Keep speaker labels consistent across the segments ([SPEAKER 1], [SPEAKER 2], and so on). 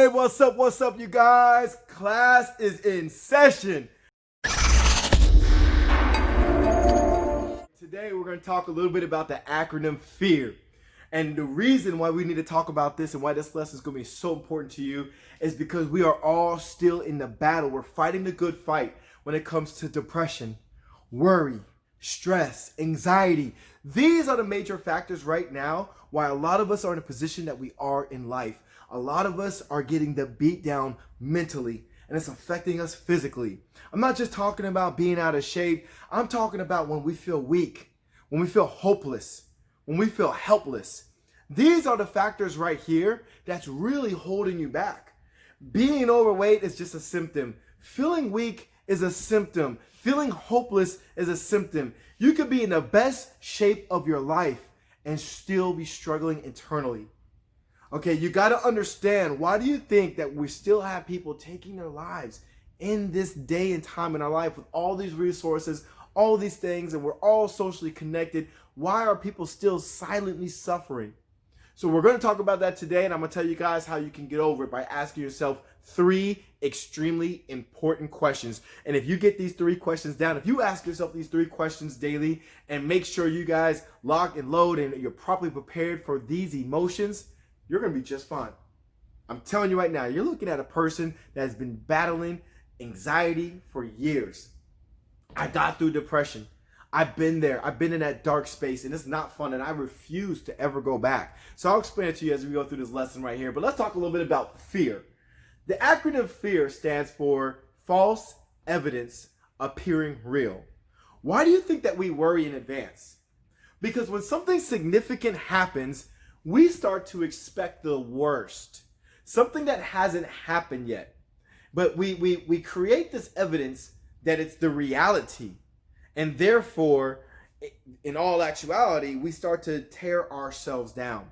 [SPEAKER 1] What's up, you guys? Class is in session. Today, we're going to talk a little bit about the acronym FEAR. And the reason why we need to talk about this and why this lesson is going to be so important to you is because we are all still in the battle. We're fighting the good fight when it comes to depression, worry, stress, anxiety. These are the major factors right now why a lot of us are in a position that we are in life. A lot of us are getting the beat down mentally, and it's affecting us physically. I'm not just talking about being out of shape. I'm talking about when we feel weak, when we feel hopeless, when we feel helpless. These are the factors right here that's really holding you back. Being overweight is just a symptom. Feeling weak is a symptom. Feeling hopeless is a symptom. You could be in the best shape of your life and still be struggling internally. Okay, you got to understand, why do you think that we still have people taking their lives in this day and time in our life with all these resources, all these things, and we're all socially connected? Why are people still silently suffering? So we're going to talk about that today, and I'm going to tell you guys how you can get over it by asking yourself 3 extremely important questions. And if you get these 3 questions down, if you ask yourself these 3 questions daily and make sure you guys lock and load and you're properly prepared for these emotions, you're going to be just fine. I'm telling you right now, you're looking at a person that has been battling anxiety for years. I got through depression. I've been there. I've been in that dark space, and it's not fun, and I refuse to ever go back. So I'll explain it to you as we go through this lesson right here. But let's talk a little bit about fear. The acronym FEAR stands for false evidence appearing real. Why do you think that we worry in advance? Because when something significant happens, we start to expect the worst, something that hasn't happened yet. But we create this evidence that it's the reality. And therefore, in all actuality, we start to tear ourselves down.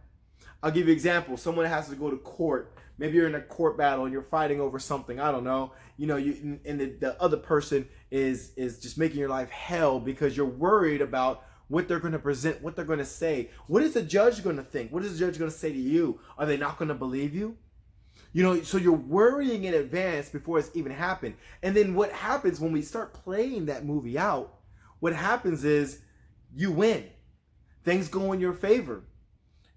[SPEAKER 1] I'll give you an example. Someone has to go to court. Maybe you're in a court battle and you're fighting over something. I don't know. And the other person is just making your life hell because you're worried about what they're going to present, what they're going to say. What is the judge going to think? What is the judge going to say to you? Are they not going to believe you? So you're worrying in advance before it's even happened. And then what happens when we start playing that movie out, what happens is you win. Things go in your favor.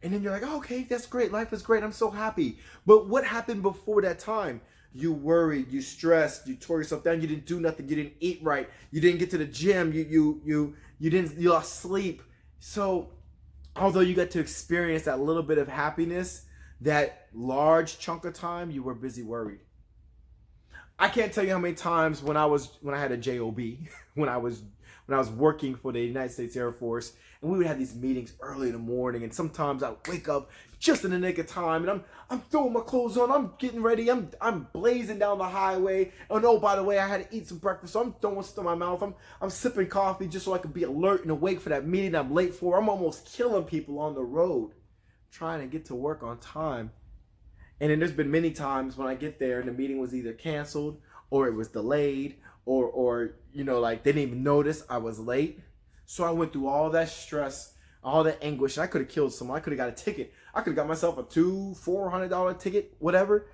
[SPEAKER 1] And then you're like, oh, okay, that's great. Life is great. I'm so happy. But what happened before that time? You worried, you stressed, you tore yourself down, you didn't do nothing, you didn't eat right, you didn't get to the gym, you lost sleep. So although you got to experience that little bit of happiness, that large chunk of time, you were busy worried. I can't tell you how many times when I had a job, when I was working for the United States Air Force, and we would have these meetings early in the morning, and sometimes I would wake up just in the nick of time, and I'm throwing my clothes on, I'm getting ready, I'm blazing down the highway, and oh, by the way, I had to eat some breakfast, so I'm throwing stuff in my mouth, I'm sipping coffee just so I could be alert and awake for that meeting I'm late for. I'm almost killing people on the road trying to get to work on time. And then there's been many times when I get there and the meeting was either canceled or it was delayed or they didn't even notice I was late. So I went through all that stress, all that anguish. I could have killed someone. I could have got a ticket. I could have got myself a $400 ticket, whatever,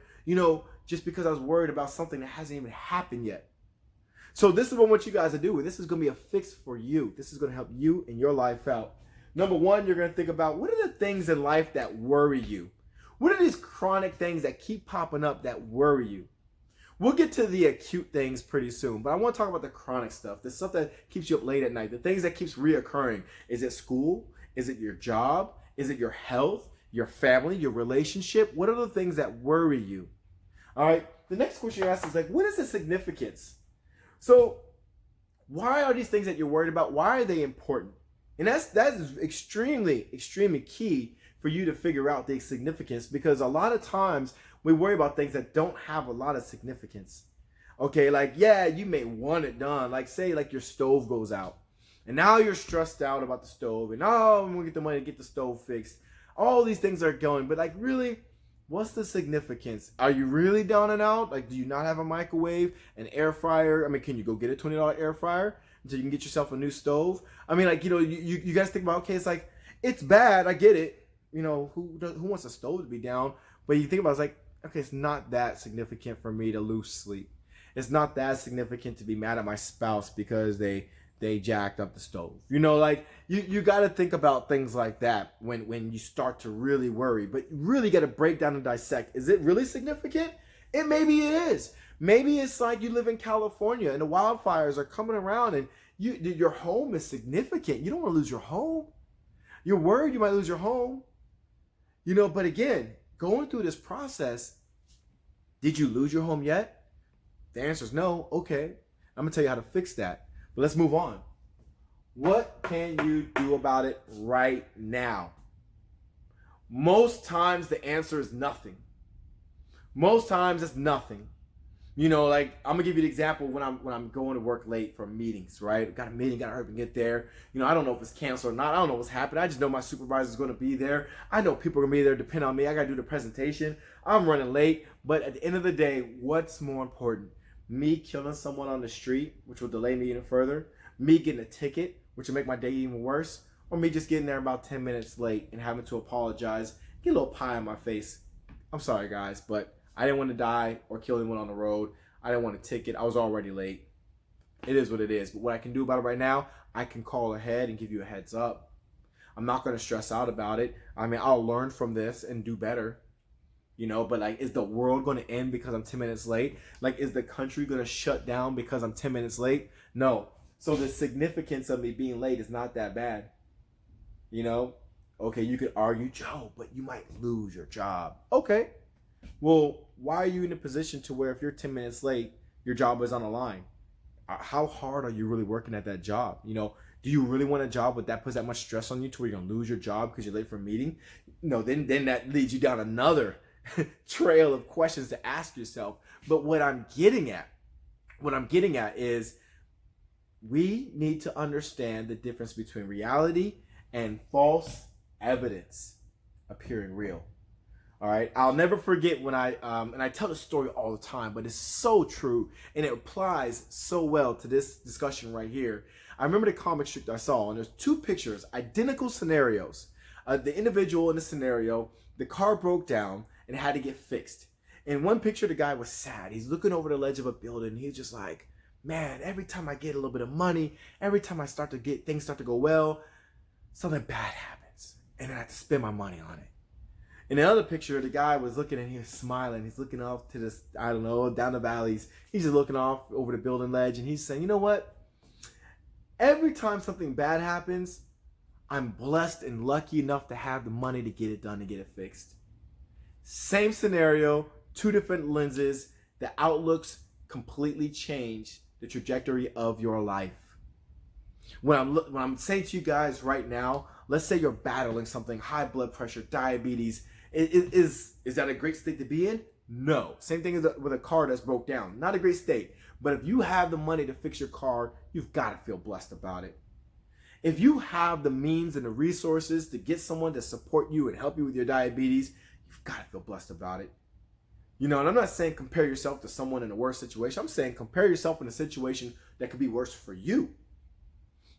[SPEAKER 1] just because I was worried about something that hasn't even happened yet. So this is what I want you guys to do. This is going to be a fix for you. This is going to help you in your life out. Number 1, you're going to think about, what are the things in life that worry you? What are these chronic things that keep popping up that worry you? We'll get to the acute things pretty soon, but I want to talk about the chronic stuff, the stuff that keeps you up late at night, the things that keeps reoccurring. Is it school? Is it your job? Is it your health, your family, your relationship? What are the things that worry you? All right, the next question you ask is what is the significance? So why are these things that you're worried about, why are they important? And that is extremely, extremely key for you to figure out the significance, because a lot of times we worry about things that don't have a lot of significance. Okay, you may want it done. Say your stove goes out. And now you're stressed out about the stove. And I'm going to get the money to get the stove fixed. All these things are going. But really, what's the significance? Are you really down and out? Do you not have a microwave, an air fryer? Can you go get a $20 air fryer until you can get yourself a new stove? You guys think about, okay, it's bad. I get it. Who wants a stove to be down? But you think about it, okay, it's not that significant for me to lose sleep. It's not that significant to be mad at my spouse because they jacked up the stove. Like you got to think about things like that when you start to really worry. But you really got to break down and dissect. Is it really significant? Maybe it is. Maybe it's like you live in California and the wildfires are coming around and your home is significant. You don't want to lose your home. You're worried you might lose your home. But again, going through this process, did you lose your home yet? The answer is no. Okay. I'm going to tell you how to fix that. But let's move on. What can you do about it right now? Most times the answer is nothing. Most times it's nothing. Like I'm gonna give you an example when I'm going to work late for meetings, right? Got a meeting, gotta hurry and get there. I don't know if it's canceled or not. I don't know what's happening. I just know my supervisor's gonna be there. I know people are gonna be there, depend on me. I gotta do the presentation. I'm running late, but at the end of the day, what's more important? Me killing someone on the street, which will delay me even further, me getting a ticket, which will make my day even worse, or me just getting there about 10 minutes late and having to apologize, get a little pie on my face. I'm sorry guys, but I didn't want to die or kill anyone on the road. I didn't want a ticket. I was already late. It is what it is. But what I can do about it right now, I can call ahead and give you a heads up. I'm not going to stress out about it. I'll learn from this and do better. But like, is the world going to end because I'm 10 minutes late? Like, is the country going to shut down because I'm 10 minutes late? No. So the significance of me being late is not that bad. Okay, you could argue, Joe, but you might lose your job. Okay. Well, why are you in a position to where if you're 10 minutes late, your job is on the line? How hard are you really working at that job? Do you really want a job with that puts that much stress on you to where you're going to lose your job because you're late for a meeting? Then that leads you down another trail of questions to ask yourself. But what I'm getting at is we need to understand the difference between reality and false evidence appearing real. All right. I'll never forget when and I tell the story all the time, but it's so true and it applies so well to this discussion right here. I remember the comic strip I saw, and there's two pictures, identical scenarios. The individual in the scenario, the car broke down and had to get fixed. In one picture, the guy was sad. He's looking over the ledge of a building. He's just like, man, every time I get a little bit of money, every time I start to get things start to go well, something bad happens, and I have to spend my money on it. In the other picture, the guy was looking and he was smiling. He's looking off to this, I don't know, down the valleys. He's just looking off over the building ledge and he's saying, you know what? Every time something bad happens, I'm blessed and lucky enough to have the money to get it done and get it fixed. Same scenario, two different lenses. The outlooks completely change the trajectory of your life. When I'm saying to you guys right now, let's say you're battling something, high blood pressure, diabetes. Is that a great state to be in? No. Same thing as with a car that's broke down. Not a great state. But if you have the money to fix your car, you've got to feel blessed about it. If you have the means and the resources to get someone to support you and help you with your diabetes, you've got to feel blessed about it. And I'm not saying compare yourself to someone in a worse situation. I'm saying compare yourself in a situation that could be worse for you.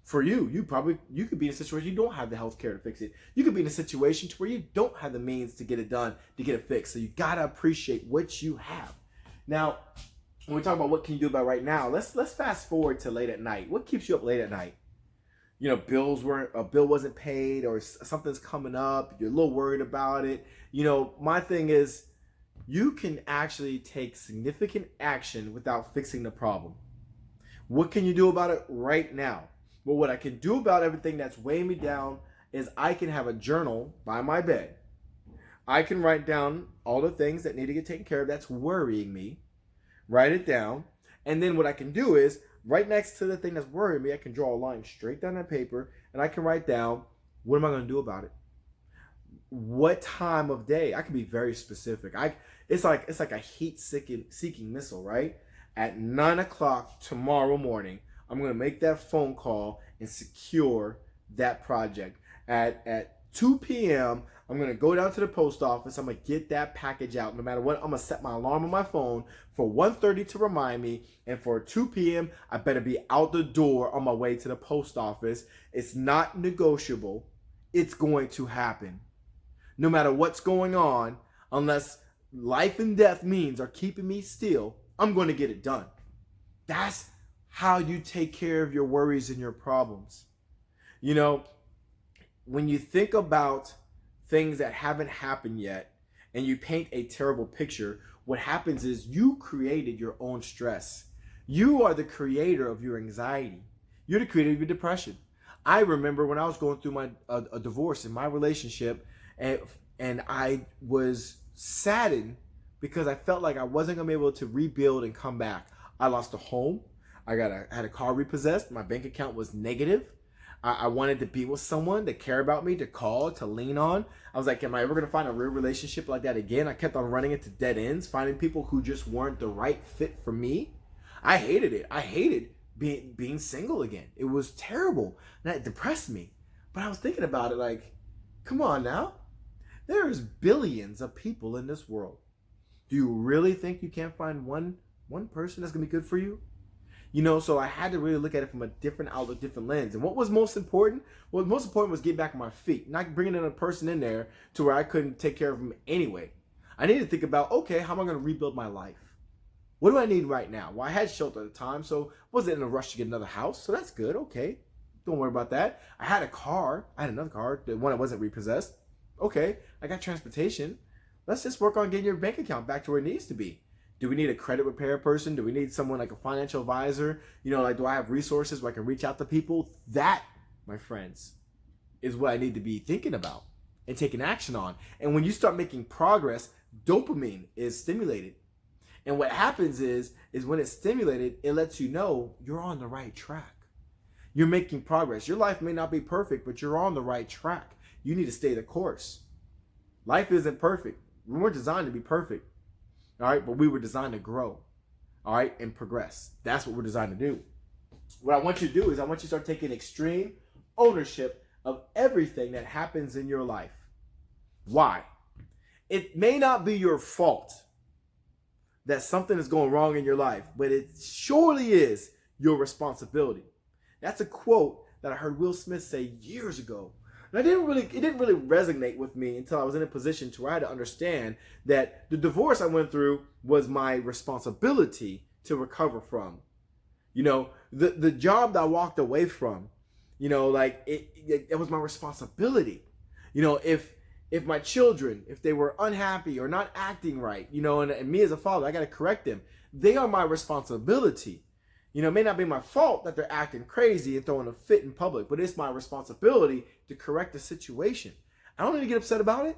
[SPEAKER 1] For you could be in a situation you don't have the health care to fix it. You could be in a situation to where you don't have the means to get it done, to get it fixed. So you gotta appreciate what you have. Now, when we talk about what can you do about right now, let's fast forward to late at night. What keeps you up late at night? A bill wasn't paid, or something's coming up. You're a little worried about it. My thing is, you can actually take significant action without fixing the problem. What can you do about it right now? Well, what I can do about everything that's weighing me down is I can have a journal by my bed. I can write down all the things that need to get taken care of that's worrying me, write it down, and then what I can do is right next to the thing that's worrying me, I can draw a line straight down that paper, and I can write down, what am I going to do about it? What time of day? I can be very specific. It's like a heat-seeking missile, right? At 9 o'clock tomorrow morning, I'm going to make that phone call and secure that project. At 2 p.m., I'm going to go down to the post office. I'm going to get that package out. No matter what, I'm going to set my alarm on my phone for 1:30 to remind me. And for 2 p.m., I better be out the door on my way to the post office. It's not negotiable. It's going to happen. No matter what's going on, unless life and death means are keeping me still, I'm going to get it done. That's how you take care of your worries and your problems. You know, when you think about things that haven't happened yet and you paint a terrible picture, what happens is you created your own stress. You are the creator of your anxiety. You're the creator of your depression. I remember when I was going through a divorce in my relationship, and I was saddened because I felt like I wasn't going to be able to rebuild and come back. I lost a home. I had a car repossessed. My bank account was negative. I wanted to be with someone to care about me, to call, to lean on. I was like, am I ever going to find a real relationship like that again? I kept on running into dead ends, finding people who just weren't the right fit for me. I hated it. I hated being single again. It was terrible. And that depressed me. But I was thinking about it like, come on now. There's billions of people in this world. Do you really think you can't find one person that's going to be good for you? You know, so I had to really look at it from a different outlook, different lens. And what was most important? What was most important was getting back on my feet, not bringing in a person in there to where I couldn't take care of them anyway. I needed to think about, okay, how am I going to rebuild my life? What do I need right now? Well, I had shelter at the time, so wasn't in a rush to get another house, so that's good, okay. Don't worry about that. I had a car. I had another car, the one that wasn't repossessed. Okay, I got transportation. Let's just work on getting your bank account back to where it needs to be. Do we need a credit repair person? Do we need someone like a financial advisor? You know, like, do I have resources where I can reach out to people? That, my friends, is what I need to be thinking about and taking action on. And when you start making progress, dopamine is stimulated. And what happens is when it's stimulated, it lets you know you're on the right track. You're making progress. Your life may not be perfect, but you're on the right track. You need to stay the course. Life isn't perfect. We weren't designed to be perfect. All right, but we were designed to grow, all right, and progress. That's what we're designed to do. What I want you to do is I want you to start taking extreme ownership of everything that happens in your life. Why? It may not be your fault that something is going wrong in your life, but it surely is your responsibility. That's a quote that I heard Will Smith say years ago. And it didn't really resonate with me until I was in a position to where I had to understand that the divorce I went through was my responsibility to recover from. You know, the job that I walked away from, you know, like it was my responsibility. You know, if my children, if they were unhappy or not acting right, you know, and me as a father, I got to correct them. They are my responsibility. You know, it may not be my fault that they're acting crazy and throwing a fit in public, but it's my responsibility to correct the situation. I don't need to get upset about it.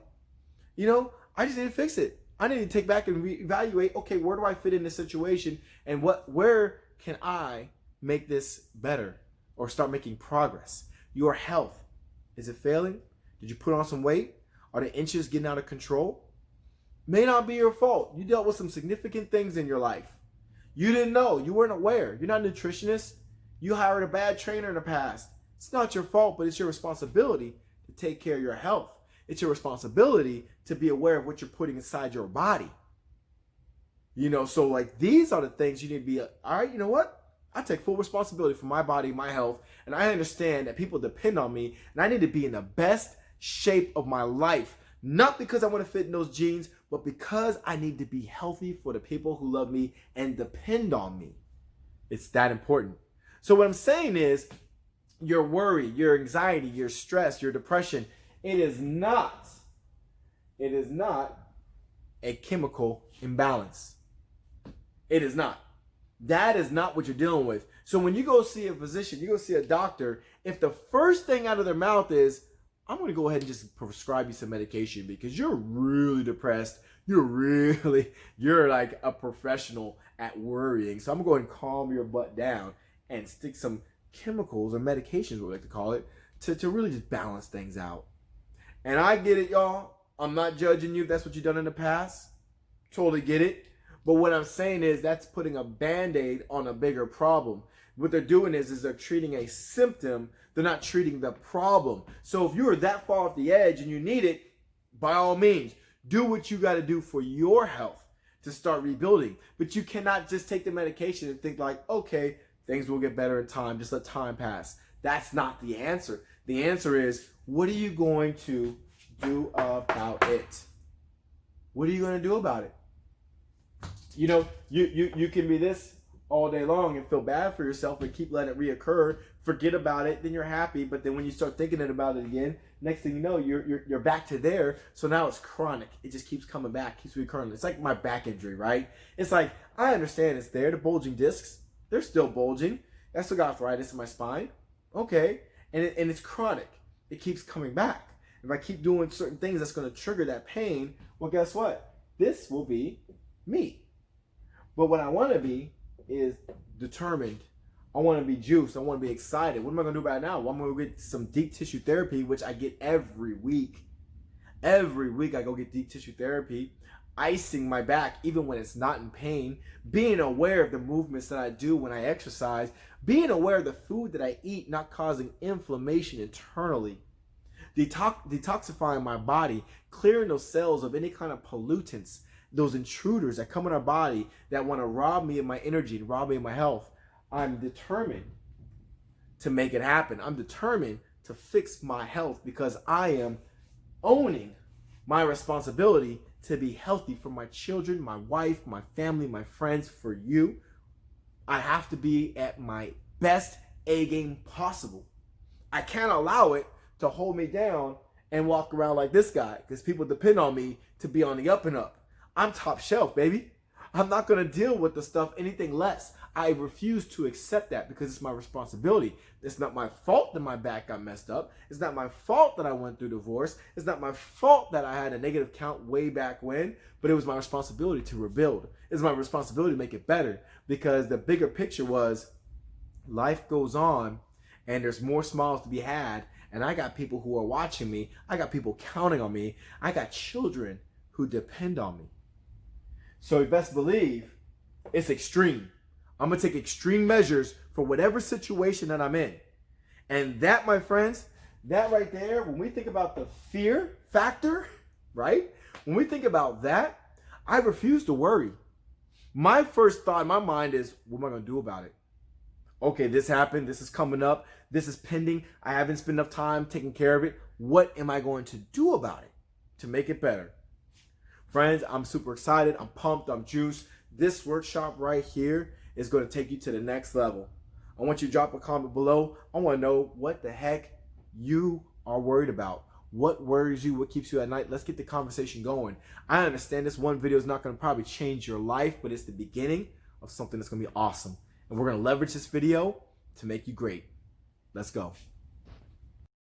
[SPEAKER 1] You know, I just need to fix it. I need to take back and reevaluate, okay, where do I fit in this situation and where can I make this better or start making progress? Your health, is it failing? Did you put on some weight? Are the inches getting out of control? May not be your fault. You dealt with some significant things in your life. You didn't know. You weren't aware. You're not a nutritionist. You hired a bad trainer in the past. It's not your fault, but it's your responsibility to take care of your health. It's your responsibility to be aware of what you're putting inside your body. You know, so like these are the things you need to be, all right, you know what? I take full responsibility for my body, my health, and I understand that people depend on me, and I need to be in the best shape of my life. Not because I want to fit in those jeans, but because I need to be healthy for the people who love me and depend on me. It's that important. So what I'm saying is, your worry, your anxiety, your stress, your depression, it is not a chemical imbalance. It is not. That is not what you're dealing with. So when you go see a physician, you go see a doctor, if the first thing out of their mouth is, I'm going to go ahead and just prescribe you some medication because you're really depressed. You're like a professional at worrying. So I'm going to go ahead and calm your butt down and stick some chemicals or medications, what we like to call it, to really just balance things out. And I get it, y'all. I'm not judging you if that's what you've done in the past. Totally get it. But what I'm saying is that's putting a Band-Aid on a bigger problem. What they're doing is they're treating a symptom. They're not treating the problem. So if you are that far off the edge and you need it, by all means, do what you got to do for your health to start rebuilding. But you cannot just take the medication and think like, okay, things will get better in time. Just let time pass. That's not the answer. The answer is, what are you going to do about it? What are you going to do about it? You know, you can be this all day long and feel bad for yourself and keep letting it reoccur. Forget about it, then you're happy. But then when you start thinking about it again, next thing you know, you're back to there. So now it's chronic. It just keeps coming back, keeps recurring. It's like my back injury, right? It's like, I understand it's there. The bulging discs, they're still bulging. I still got arthritis in my spine. Okay. And it's chronic. It keeps coming back. If I keep doing certain things that's going to trigger that pain, well, guess what? This will be me. But what I want to be is determined. I want to be juiced. I want to be excited. What am I going to do about it now? Well, I'm going to get some deep tissue therapy, which I get every week. Every week I go get deep tissue therapy, icing my back even when it's not in pain, being aware of the movements that I do when I exercise, being aware of the food that I eat not causing inflammation internally, detoxifying my body, clearing those cells of any kind of pollutants, those intruders that come in our body that want to rob me of my energy and rob me of my health. I'm determined to make it happen. I'm determined to fix my health because I am owning my responsibility to be healthy for my children, my wife, my family, my friends, for you. I have to be at my best A game possible. I can't allow it to hold me down and walk around like this guy because people depend on me to be on the up and up. I'm top shelf, baby. I'm not going to deal with the stuff anything less. I refuse to accept that because it's my responsibility. It's not my fault that my back got messed up. It's not my fault that I went through divorce. It's not my fault that I had a negative count way back when, but it was my responsibility to rebuild. It's my responsibility to make it better because the bigger picture was life goes on and there's more smiles to be had. And I got people who are watching me. I got people counting on me. I got children who depend on me. So you best believe it's extreme. I'm going to take extreme measures for whatever situation that I'm in. And that, my friends, that right there, when we think about the fear factor, right? When we think about that, I refuse to worry. My first thought in my mind is, what am I going to do about it? Okay, this happened. This is coming up. This is pending. I haven't spent enough time taking care of it. What am I going to do about it to make it better? Friends, I'm super excited. I'm pumped. I'm juiced. This workshop right here is going to take you to the next level. I want you to drop a comment below. I want to know what the heck you are worried about. What worries you? What keeps you at night? Let's get the conversation going. I understand this one video is not going to probably change your life, but it's the beginning of something that's going to be awesome. And we're going to leverage this video to make you great. Let's go.